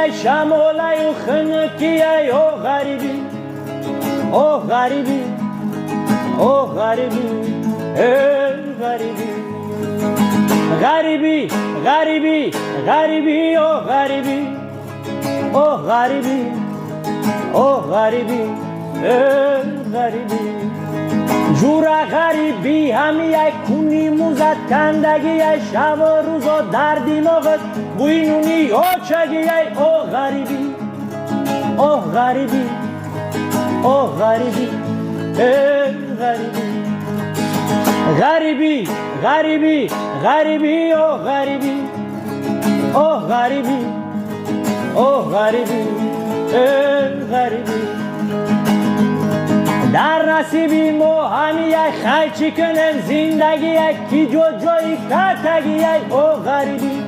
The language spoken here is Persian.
ای شمالای و خنکی ای او غریبی او غریبی او غریبی ای غریبی غریبی غریبی غریبی او غریبی او غریبی او غریبی ای غریبی جورا غریبی همی ای کنی موزد کندگی ای شب و روز و در دیماغت بوینونی او چگی ای او غریبی او غریبی او غریبی ای غریبی غریبی غریبی غریبی او غریبی او غریبی او غریبی ای غریبی در نصیبی مو همی یک خیچی کنم زندگی یک کی جو جایی کتگی یک او غریبی